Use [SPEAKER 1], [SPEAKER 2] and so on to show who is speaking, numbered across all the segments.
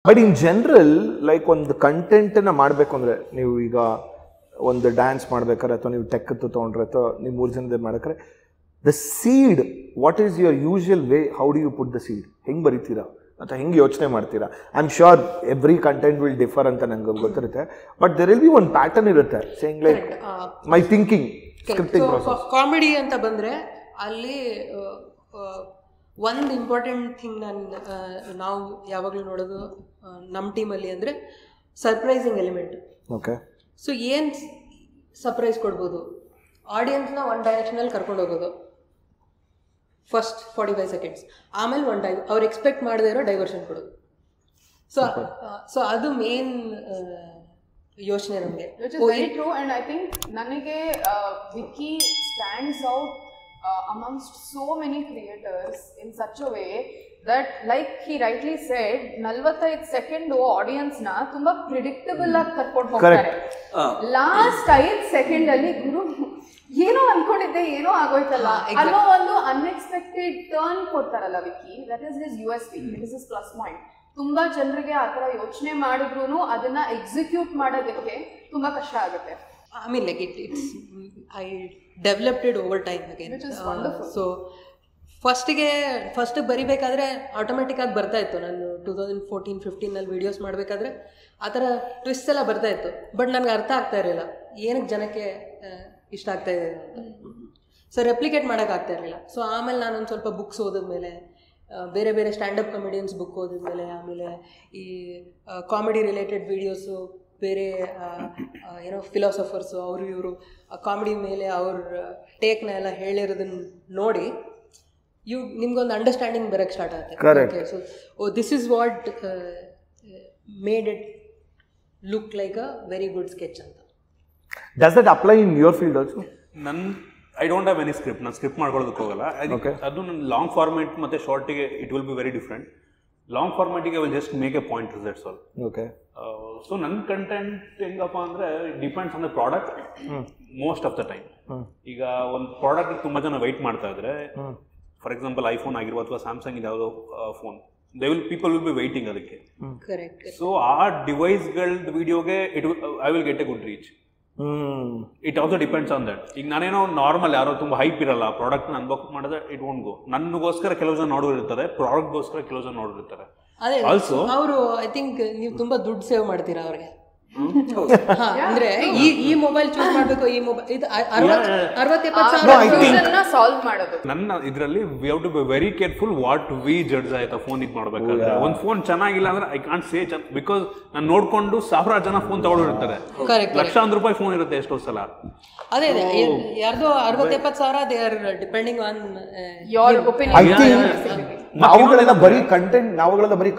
[SPEAKER 1] But in general like ಒಂದು ಕಂಟೆಂಟನ್ನು ಮಾಡಬೇಕು ಅಂದರೆ ನೀವು ಈಗ ಒಂದು ಡ್ಯಾನ್ಸ್ ಮಾಡ್ಬೇಕಾರೆ ಅಥವಾ ನೀವು ಟೆಕ್ ತೊಗೊಂಡ್ರೆ ಅಥವಾ ನೀವು 3 ಜನದ ಮಾಡ್ಬೇಕಾರೆ the seed what is your usual way how do you put the seed ಹೆಂಗೆ ಬರೀತೀರಾ ಅಥವಾ ಹೆಂಗೆ ಯೋಚನೆ ಮಾಡ್ತೀರಾ I am sure every content will differ ಅಂತ ನಂಗೆ ಗೊತ್ತಿರುತ್ತೆ ಬಟ್ ದೆರ್ ವಿಲ್ ಬಿ ಒಂದು ಪ್ಯಾಟರ್ನ್ ಇರುತ್ತೆ saying like my thinking scripting process
[SPEAKER 2] comedy ಅಂತ ಬಂದರೆ ಅಲ್ಲಿ ಒಂದು ಇಂಪಾರ್ಟೆಂಟ್ ಥಿಂಗ್ ನಾವು ಯಾವಾಗಲೂ ನೋಡೋದು ನಮ್ಮ ಟೀಮಲ್ಲಿ ಅಂದರೆ ಸರ್ಪ್ರೈಸಿಂಗ್ ಎಲಿಮೆಂಟ್.
[SPEAKER 1] ಓಕೆ,
[SPEAKER 2] ಸೊ ಏನು ಸರ್ಪ್ರೈಸ್ ಕೊಡ್ಬೋದು, ಆಡಿಯನ್ಸ್ನ ಒನ್ ಡೈರೆಕ್ಷನಲ್ಲಿ ಕರ್ಕೊಂಡು ಹೋಗೋದು ಫಸ್ಟ್ 45 ಸೆಕೆಂಡ್ಸ್, ಆಮೇಲೆ ಅವ್ರು ಎಕ್ಸ್ಪೆಕ್ಟ್ ಮಾಡದೇ ಇರೋ ಡೈವರ್ಷನ್ ಕೊಡೋದು. ಸೊ ಅದು ಮೇನ್ ಯೋಚನೆ ನಮಗೆ.
[SPEAKER 3] Which is very true and I think ನನಗೆ Vicky stands out amongst so many creators in such a way that like he rightly said 45 second audience ನ ತುಂಬಾ ಪ್ರಿಡಿಕ್ಟಬಲ್ ಆಗಿ ಕರ್ಕೊಂಡು ಹೋಗ್ತಾರೆ. ಲಾಸ್ಟ್ 5 ಸೆಕೆಂಡ್ ಅಲ್ಲಿ ಗುರು ಏನೋ ಅನ್ಕೊಂಡಿದ್ದೆ ಏನೋ ಆಗೋಯ್ತಲ್ಲ ಅನ್ನೋ ಒಂದು ಅನ್ಎಕ್ಸ್ಪೆಕ್ಟೆಡ್ ಟರ್ನ್ ಕೊಡ್ತಾರಲ್ಲ Vicky. That is his USP, it is his plus point. ತುಂಬಾ ಜನರಿಗೆ ಆ ಥರ ಯೋಚನೆ ಮಾಡಿದ್ರು ಅದನ್ನ ಎಕ್ಸಿಕ್ಯೂಟ್ ಮಾಡೋದಕ್ಕೆ ತುಂಬಾ ಕಷ್ಟ ಆಗುತ್ತೆ.
[SPEAKER 2] I mean like I developed it over time again,
[SPEAKER 3] which is wonderful.
[SPEAKER 2] So first ಬರಿಬೇಕಾದ್ರೆ ಆಟೋಮೆಟಿಕ್ ಆಗಿ ಬರ್ತಾ ಇತ್ತು. ನಾನು 2014-15 ವೀಡಿಯೋಸ್ ಮಾಡಬೇಕಾದ್ರೆ ಆ ಥರ ಟ್ವಿಸ್ಟ್ ಎಲ್ಲ ಬರ್ತಾ ಇತ್ತು, ಬಟ್ ನನಗೆ ಅರ್ಥ ಆಗ್ತಾ ಇರಲಿಲ್ಲ ಏನಕ್ಕೆ ಜನಕ್ಕೆ ಇಷ್ಟ ಆಗ್ತಾ ಇದೆ ಅಂತ. ಸೊ ರೆಪ್ಲಿಕೇಟ್ ಮಾಡೋಕ್ಕಾಗ್ತಾ ಇರಲಿಲ್ಲ. ಸೊ ಆಮೇಲೆ ನಾನೊಂದು ಸ್ವಲ್ಪ ಬುಕ್ಸ್ ಓದಿದ್ಮೇಲೆ, ಬೇರೆ ಬೇರೆ ಸ್ಟ್ಯಾಂಡಪ್ ಕಾಮಿಡಿಯನ್ಸ್ ಬುಕ್ ಓದಿದ್ಮೇಲೆ, ಆಮೇಲೆ ಈ ಕಾಮಿಡಿ ರಿಲೇಟೆಡ್ ವೀಡಿಯೋಸು ಬೇರೆ ಏನೋ ಫಿಲಾಸಫರ್ಸು ಅವರು ಇವರು ಕಾಮಿಡಿ ಮೇಲೆ ಅವ್ರ ಟೇಕ್ನ ಎಲ್ಲ ಹೇಳಿರೋದನ್ನ ನೋಡಿ ನಿಮ್ಗೊಂದು ಅಂಡರ್ಸ್ಟ್ಯಾಂಡಿಂಗ್ ಬರೋಕ್ಕೆ ಸ್ಟಾರ್ಟ್ ಆಗುತ್ತೆ. So this is what made it look like a very good sketch ಅಂತ.
[SPEAKER 1] Does that apply in your field also?
[SPEAKER 4] I don't have any script. ನಾನು ಸ್ಕ್ರಿಪ್ಟ್ ಮಾಡ್ಕೊಳ್ಳೋದಕ್ಕೆ ಹೋಗಲ್ಲ. ಅದು ನನ್ನ ಲಾಂಗ್ ಫಾರ್ಮೇಟ್ ಮತ್ತು ಶಾರ್ಟಿಗೆ it will be very different. ಲಾಂಗ್ ಫಾರ್ಮ್ಯಾಟಿಗೆ will just make a point that's all.
[SPEAKER 1] Okay.
[SPEAKER 4] So ನನ್ನ ಕಂಟೆಂಟ್ ಹೆಂಗಪ್ಪ ಅಂದರೆ depends on the product most of the time. ಈಗ ಒಂದು ಪ್ರಾಡಕ್ಟ್ ತುಂಬ ಜನ ವೆಯ್ಟ್ ಮಾಡ್ತಾ ಇದ್ರೆ, ಫಾರ್ ಎಕ್ಸಾಂಪಲ್ ಐಫೋನ್ ಆಗಿರ್ಬೋದು ಅಥವಾ ಸ್ಯಾಮ್ಸಂಗ್ ಇದು ಯಾವುದೋ phone, people will be waiting ಅದಕ್ಕೆ. ಸೊ ಆ ಡಿವೈಸ್ಗಳ ವಿಡಿಯೋಗೆ I will get A good reach. It also depends on that. ಈಗ ನಾನೇನೋ ನಾರ್ಮಲ್ ಯಾರೋ ತುಂಬ ಹೈಪ್ ಇರಲ್ಲ ಪ್ರಾಡಕ್ಟ್ನ ಅನ್ಬಾಕ್ ಮಾಡಿದ್ರೆ ಇಟ್ ವೋಂಟ್ ಗೋ. ನನಗೋಸ್ಕರ ಕೆಲವು ಜನ ನೋಡಿರ್ತಾರೆ, ಪ್ರಾಡಕ್ಟ್ಗೋಸ್ಕರ ಕೆಲವು ಜನ ನೋಡಿರ್ತಾರೆ.
[SPEAKER 2] ಆಲ್ಸೋ ಅವರು ಐ ಥಿಂಕ್ ನೀವು ತುಂಬಾ ದುಡ್ಡು ಸೇವ್ ಮಾಡ್ತೀರಾ ಅವ್ರಿಗೆ. ಅಂದ್ರೆ ಈ ಮೊಬೈಲ್ ಚೂಸ್ ಮಾಡಬೇಕು, ಈ ಮೊಬೈಲ್ ಇದು 60-70,000
[SPEAKER 3] ಸಾಲ್ವ್ ಮಾಡೋದು.
[SPEAKER 4] ನನ್ನ ಇದರಲ್ಲಿ we have to be very careful what we judge ಆಯ್ತಾ ಫೋನ್ ಇದು ಮಾಡ್ಬೇಕಾದ್ರೆ. ಒಂದು ಫೋನ್ ಚೆನ್ನಾಗಿಲ್ಲ ಅಂದ್ರೆ ಐ ಕಾಂಟ್ ಸೇ ಬಿಕಾಸ್ ನಾನು ನೋಡ್ಕೊಂಡು 1000 ಜನ ಫೋನ್ ತಗೊಂಡಿರ್ತಾರೆ, ಲಕ್ಷಾಂತರ ರೂಪಾಯಿ ಫೋನ್ ಇರುತ್ತೆ ಎಷ್ಟೋ ಸಲ.
[SPEAKER 2] ಅದೇ ಯಾರ್ದೋ 60-70,000 they are depending on
[SPEAKER 3] your opinion.
[SPEAKER 1] ನಾವುಗಳೆಲ್ಲ ಬರೀ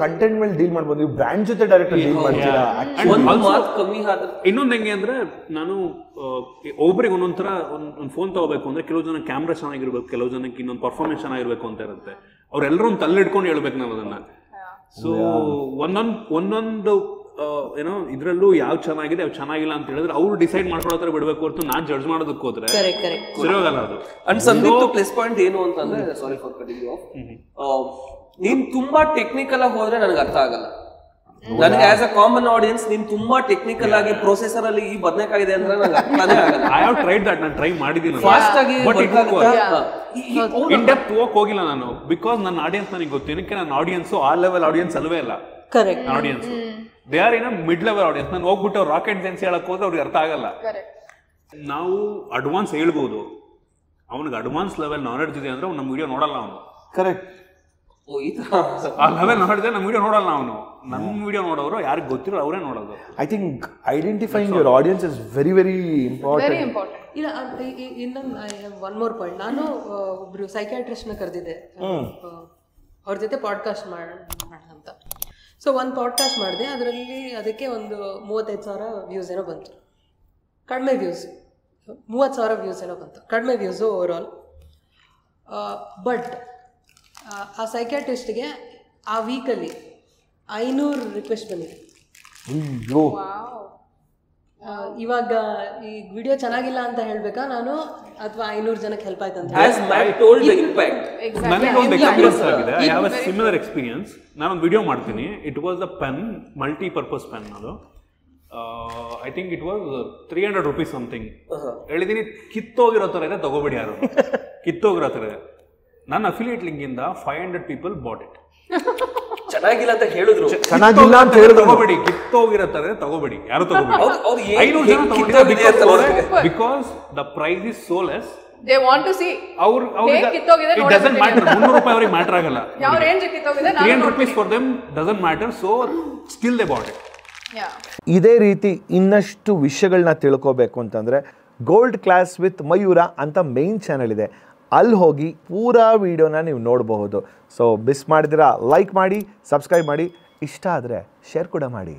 [SPEAKER 1] ಕಂಟೆಂಟ್ ಮೇಲೆ ಡೀಲ್ ಮಾಡ್ಬೋದು, ನೀವು ಬ್ರ್ಯಾಂಡ್ ಜೊತೆ ಡೈರೆಕ್ಟ್ ಡೀಲ್ ಮಾಡ್ತೀರಾ.
[SPEAKER 4] ಇನ್ನೊಂದು ಹೆಂಗೆ ಅಂದ್ರೆ, ನಾನು ಒಬ್ಬರಿಗೆ ಒಂದೊಂದ್ ಥರ ಒಂದು ಫೋನ್ ತಗೋಬೇಕು ಅಂದ್ರೆ ಕೆಲವು ಜನ ಕ್ಯಾಮ್ರಾ ಚೆನ್ನಾಗಿರ್ಬೇಕು, ಕೆಲವು ಜನಕ್ಕೆ ಇನ್ನೊಂದು ಪರ್ಫಾರ್ಮೆನ್ಸ್ ಚೆನ್ನಾಗಿರ್ಬೇಕು ಅಂತ ಇರುತ್ತೆ. ಅವ್ರೆಲ್ಲರೂ ಒಂದು ತಲ್ಲಿಡ್ಕೊಂಡು ಹೇಳ್ಬೇಕು ನಾವು ಅದನ್ನ. ಸೊ ಒಂದೊಂದು ಏನೋ ಇದ್ರಲ್ಲೂ ಯಾವ್ ಚೆನ್ನಾಗಿದೆ ಯಾವ್ ಚೆನ್ನಾಗಿಲ್ಲ ಅಂತ ಹೇಳಿದ್ರೆ ಅವ್ರು ಡಿಸೈಡ್ ಮಾಡ್ಕೊಳ್ಳೋ ಬಿಡ್ಬೇಕು ಹೊರತು ನಾನ್ ಜಡ್ಜ್ ಮಾಡೋದಕ್ಕೆ ಹೋದ್ರೆ ಸರಿಯೋಗಲ್ಲ ಅದು.
[SPEAKER 5] ಅಂಡ್ ಸಂದೀಪ್ ಪ್ಲಸ್ ಪಾಯಿಂಟ್ ಏನು ಅಂತಂದ್ರೆ, sorry for cutting you off, ನೀನ್ ತುಂಬಾ ಟೆಕ್ನಿಕಲ್ ಆಗಿ ಹೋದ್ರೆ ನನಗೆ ಅರ್ಥ ಆಗಲ್ಲ. ನನಗೆ ಆಸ್ ಅ ಕಾಮನ್ ಆಡಿಯನ್ಸ್ ನೀನ್ ತುಂಬಾ ಟೆಕ್ನಿಕಲ್ ಆಗಿ ಪ್ರೊಸೆಸರ್ ಅಲ್ಲಿ ಈ ಬದನೆಕಾಗಿದೆ ಅಂದ್ರೆ ನನಗೆ ಅರ್ಥನೇ ಆಗಲ್ಲ.
[SPEAKER 4] I have tried that. ನಾನು ಟ್ರೈ ಮಾಡಿದ್ದೀನಿ
[SPEAKER 5] ಫಾಸ್ಟ್ ಆಗಿ,
[SPEAKER 4] ಇನ್ ಡೆಪ್ತ್ ಹೋಗಿಲ್ಲ ನಾನು, ಬಿಕಾಸ್ ನನ್ನ ಆಡಿಯನ್ಸ್ ನನಗೆ ಗೊತ್ತಿನಕ್ಕೆ. ನನ್ನ ಆಡಿಯನ್ಸ್ ಆ ಲೆವೆಲ್ ಆಡಿಯನ್ಸ್ ಅಲ್ವೇ ಅಲ್ಲ.
[SPEAKER 2] Correct.
[SPEAKER 4] Audience they are in mid level audience. ನಾನು ಹೋಗ್ಬಿಟ್ಟು ರಾಕೆಟ್ ಸೈನ್ಸ್ ಹೇಳಕ್ ಹೋದ್ರೆ ಅವ್ರಿಗೆ ಅರ್ಥ ಆಗಲ್ಲ. ನಾವು ಅಡ್ವಾನ್ಸ್ ಹೇಳ್ಬೋದು, ಅವನಿಗೆ ಅಡ್ವಾನ್ಸ್ ಲೆವೆಲ್ ನಾಲೆಡ್ಜ್ ಇದೆ ಅಂದ್ರೆ ನಮ್ಮ ವಿಡಿಯೋ ನೋಡಲ್ಲ ಅವನು.
[SPEAKER 1] ಕರೆಕ್ಟ್.
[SPEAKER 4] ಆ ಲೆವೆಲ್ ನೋಡಿದ್ರೆ ನಮ್ಮ ವಿಡಿಯೋ ನೋಡಲ್ಲ ಅವನು. ನಮ್ಮ ವಿಡಿಯೋ ನೋಡೋರು ಯಾರಿಗೆ ಗೊತ್ತಿರೋ ಅವರೇ ನೋಡೋದು.
[SPEAKER 1] I think identifying your audience is very very important.
[SPEAKER 2] ಇಲ್ಲ, ಇನ್ನೊಂದು ಒನ್ ಮೋರ್ ಪಾಯಿಂಟ್. ನಾನು ಒಬ್ರು ಸೈಕ್ಯಾಟ್ರಿಸ್ಟ್ನ ಕರೆದಿದ್ದೆ, ಅವ್ರ ಜೊತೆ ಪಾಡ್ಕಾಸ್ಟ್ ಮಾಡೋಣ ಅಂತ. ಸೊ ಒಂದು ಪಾಡ್ಕಾಸ್ಟ್ ಮಾಡಿದೆ, ಅದಕ್ಕೆ ಒಂದು 35,000 ವ್ಯೂಸ್ ಏನೋ ಬಂತು. ಕಡಿಮೆ ವ್ಯೂಸ್, 30,000 ವ್ಯೂಸ್ ಏನೋ ಬಂತು, ಕಡಿಮೆ ವ್ಯೂಸು ಓವರ್ ಆಲ್. ಬಟ್ ಆ ಸೈಕ್ಯಾಟ್ರಿಸ್ಟ್ಗೆ ಆ ವೀಕಲ್ಲಿ 500 ರಿಕ್ವೆಸ್ಟ್ ಬಂದಿದೆ. ಇವಾಗ ಈ ವಿಡಿಯೋ ಚೆನ್ನಾಗಿಲ್ಲ ಅಂತ ಹೇಳ್ಬೇಕಾ ನಾನು, ಅಥವಾ 500 ಜನಕ್ಕೆ ಹೆಲ್ಪ್ ಆಯ್ತು ಅಂತ?
[SPEAKER 5] As Matt told the impact.
[SPEAKER 4] ನನಗೆ ಒಂದು ಎಕ್ಸ್ಪೀರಿಯನ್ಸ್ ಆಗಿದೆ. I have a similar experience. ನಾನೊಂದು ವಿಡಿಯೋ ಮಾಡ್ತೀನಿ. It was a pen, multipurpose pen. ಅದು I think it was 300 rupees something. ಹೇಳಿದೀನಿ, ಕಿತ್ತೋಗಿರೋ ಥರ ಇದೆ, ತಗೋಬೇಡಿ ಯಾರು. ಕಿತ್ತೋಗಿರೋ ಥರ ಇದೆ. ನನ್ನ ಅಫಿಲಿಯೇಟ್ ಲಿಂಕಿಂದ 500 people bought it.
[SPEAKER 5] ಚೆನ್ನಾಗಿಲ್ಲ ಅಂತ ಹೇಳಿದ್ರು,
[SPEAKER 1] ಚೆನ್ನಾಗಿಲ್ಲ ಅಂತ ಹೇಳಿದ್ರು,
[SPEAKER 4] ತಗೋಬೇಡಿ, ಕಿತ್ತೋಗಿರೋ ಥರ ತಗೋಬೇಡಿ, ಯಾರು ತಗೋಬೇಡಿ. 500 ಜನ ತಗೊಂಡಿದ್ದಾರೆ because the price is so less.
[SPEAKER 3] They want to see.
[SPEAKER 4] It doesn't matter. 300 ರೂಪಾಯಿ ಅವರಿಗೆ ಮ್ಯಾಟರ್ ಆಗಲ್ಲ.
[SPEAKER 3] ಯಾವ range ಕಿತ್ತೋಗಿದೆ,
[SPEAKER 4] 300 rupees for them doesn't matter, so still they bought it.
[SPEAKER 1] ಇದೇ ರೀತಿ ಇನ್ನಷ್ಟು ವಿಷಯಗಳನ್ನ ತಿಳ್ಕೋಬೇಕು ಅಂತಂದರೆ ಗೋಲ್ಡ್ ಕ್ಲಾಸ್ ವಿತ್ ಮಯೂರ ಅಂತ ಮೇನ್ ಚಾನಲ್ ಇದೆ, ಅಲ್ಲಿ ಹೋಗಿ ಪೂರಾ ವಿಡಿಯೋನ ನೀವು ನೋಡಬಹುದು. ಸೊ ಮಿಸ್ ಮಾಡಿದಿರಾ ಲೈಕ್ ಮಾಡಿ, ಸಬ್ಸ್ಕ್ರೈಬ್ ಮಾಡಿ, ಇಷ್ಟ ಆದರೆ ಶೇರ್ ಕೂಡ ಮಾಡಿ.